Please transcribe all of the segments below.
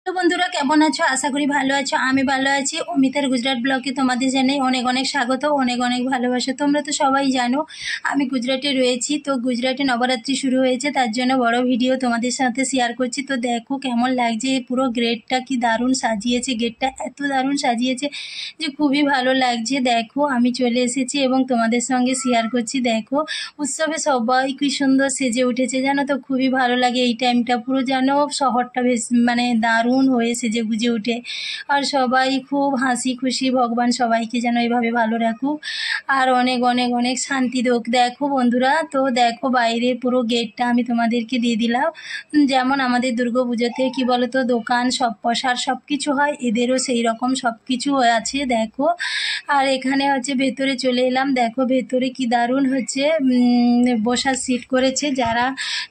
তো বন্ধুরা কেমন আছো? আশা করি ভালো আছো। আমি ভালো আছি। অমিতার গুজরাট ব্লগে তোমাদের জানাই অনেক অনেক স্বাগত, অনেক অনেক ভালোবাসা। তোমরা তো সবাই জানো আমি গুজরাটে রয়েছি। তো গুজরাটে নবরাত্রি শুরু হয়েছে, তার জন্য বড় ভিডিও তোমাদের সাথে শেয়ার করছি। তো দেখো কেমন লাগছে, পুরো গেটটা কি দারুণ সাজিয়েছে, গেটটা এত দারুণ সাজিয়েছে যে খুবই ভালো লাগছে। দেখো আমি চলে এসেছি এবং তোমাদের সঙ্গে শেয়ার করছি। দেখো উৎসবে সবাই কি সুন্দর সেজে উঠেছে, জানো তো খুবই ভালো লাগে এই টাইমটা। পুরো যেন শহরটা বেশ মানে দারুণ হয়ে সেজে গুজে উঠে, আর সবাই খুব হাসি খুশি। ভগবান সবাইকে যেন এইভাবে ভালো রাখুক আর অনেক অনেক অনেক শান্তি হোক। দেখো বন্ধুরা, তো দেখো বাইরে পুরো গেটটা আমি তোমাদেরকে দিয়ে দিলাম। যেমন আমাদের দুর্গা পুজোতে কী বলো তো, দোকান সব প্রসার সব কিছু হয়, এদেরও সেই রকম সব কিছু আছে। দেখো আর এখানে হচ্ছে ভেতরে চলে এলাম। দেখো ভেতরে কি দারুণ হচ্ছে বসার সিট করেছে, যারা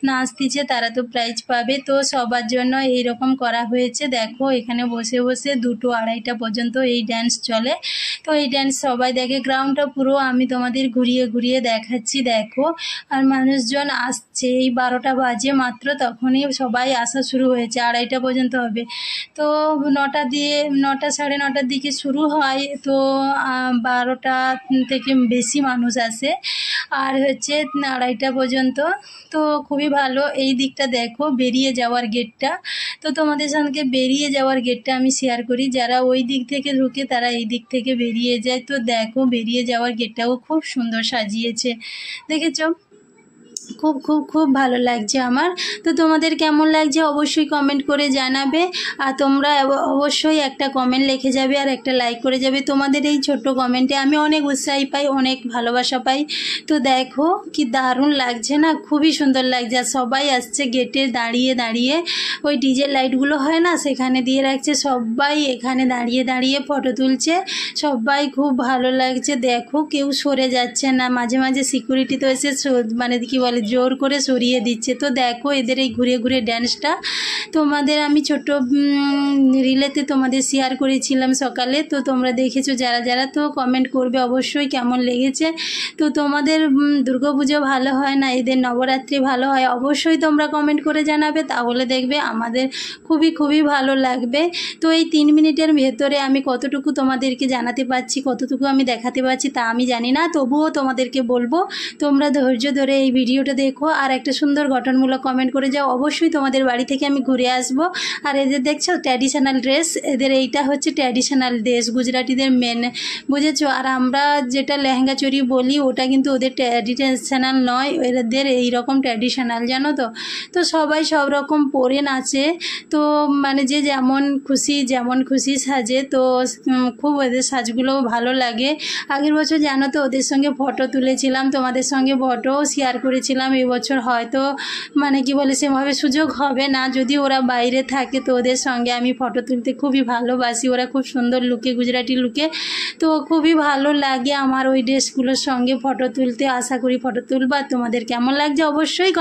নাচ দিচ্ছে তারা তো প্রাইজ পাবে। তো সবার জন্য এই রকম করা হয়েছে। দেখো এখানে বসে বসে 2টো 2:30টা পর্যন্ত এই ড্যান্স চলে। তো এই ড্যান্স সবাই দেখে। গ্রাউন্ডটা পুরো আমি তোমাদের ঘুরিয়ে ঘুরিয়ে দেখাচ্ছি। দেখো আর মানুষজন আসছে, এই 12টা বাজে মাত্র, তখনই সবাই আসা শুরু হয়েছে। 2:30টা পর্যন্ত হবে। তো 9টা সাড়ে 9টার দিকে শুরু হয়। তো 12টা থেকে বেশি মানুষ আসে আর হচ্ছে 2:30টা পর্যন্ত। তো খুবই ভালো। এই দিকটা দেখো বেরিয়ে যাওয়ার গেটটা, তো তোমাদের সঙ্গে বেরিয়ে যাওয়ার গেটটা আমি শেয়ার করি। যারা ওই দিক থেকে ঢুকে তারা এই দিক থেকে বেরিয়ে যায়। তো দেখো বেরিয়ে যাওয়ার গেটটাও খুব সুন্দর সাজিয়েছে, দেখেছো? খুব খুব খুব ভালো লাগছে আমার। তো তোমাদের কেমন লাগছে অবশ্যই কমেন্ট করে জানাবে। আর তোমরা অবশ্যই একটা কমেন্ট লিখে যাবে আর একটা লাইক করে যাবে। তোমাদের এই ছোট্ট কমেন্টে আমি অনেক উৎসাহী পাই, অনেক ভালোবাসা পাই। তো দেখো কি দারুণ লাগছে না, খুবই সুন্দর লাগছে। আর সবাই আসছে গেটে দাঁড়িয়ে দাঁড়িয়ে, ওই ডিজে লাইটগুলো হয় না সেখানে দিয়ে রাখছে, সবাই এখানে দাঁড়িয়ে দাঁড়িয়ে ফটো তুলছে। সবাই খুব ভালো লাগছে। দেখো কেউ সরে যাচ্ছে না, মাঝে মাঝে সিকিউরিটি তো এসে মানে কি বলে জোর করে সরিয়ে দিচ্ছে। তো দেখো এদের এই ঘুরে ঘুরে ড্যান্সটা তোমাদের আমি ছোট রিলেতে তোমাদের শেয়ার করেছিলাম সকালে। তো তোমরা দেখেছো যারা যারা, তো কমেন্ট করবে অবশ্যই কেমন লেগেছে। তো তোমাদের দুর্গাপুজো ভালো হয় না এদের নবরাত্রি ভালো হয়, অবশ্যই তোমরা কমেন্ট করে জানাবে, তাহলে দেখবে আমাদের খুবই খুবই ভালো লাগবে। তো এই 3 মিনিটের ভেতরে আমি কতটুকু তোমাদেরকে জানাতে পারছি, কতটুকু আমি দেখাতে পারছি তা আমি জানি না, তবুও তোমাদেরকে বলবো তোমরা ধৈর্য ধরে এই ভিডিওটা দেখো আর একটা সুন্দর গঠনমূলক কমেন্ট করে যাও। অবশ্যই তোমাদের বাড়ি থেকে আমি ঘুরে আসবো। আর এদের দেখছো ট্র্যাডিশনাল ড্রেস, এদের এইটা হচ্ছে ট্র্যাডিশনাল ড্রেস গুজরাটিদের মেন, বুঝেছো? আর আমরা যেটা লেহেঙ্গা চুরি বলি ওটা কিন্তু ওদের ট্র্যাডিশনাল নয়, এদের এইরকম ট্র্যাডিশনাল, জানো তো? তো সবাই সব রকম পরে নাচে। তো মানে যে যেমন খুশি সাজে। তো খুব ওদের সাজগুলোও ভালো লাগে। আগের বছর জানো তো ওদের সঙ্গে ফটো তুলেছিলাম, তোমাদের সঙ্গে ফটোও শেয়ার করেছিলাম। এবছর হয়তো মানে কি বলে সেভাবে সুযোগ হবে না, যদি ওরা বাইরে থাকে। তো ওদের সঙ্গে আমি ফটো তুলতে খুবই ভালোবাসি, ওরা খুব সুন্দর লুকে, গুজরাটি লুকে। তো খুবই ভালো লাগে আমার ওই ড্রেসগুলোর সঙ্গে ফটো তুলতে। আশা করি ফটো তুলবা। তোমাদের কেমন লাগছে অবশ্যই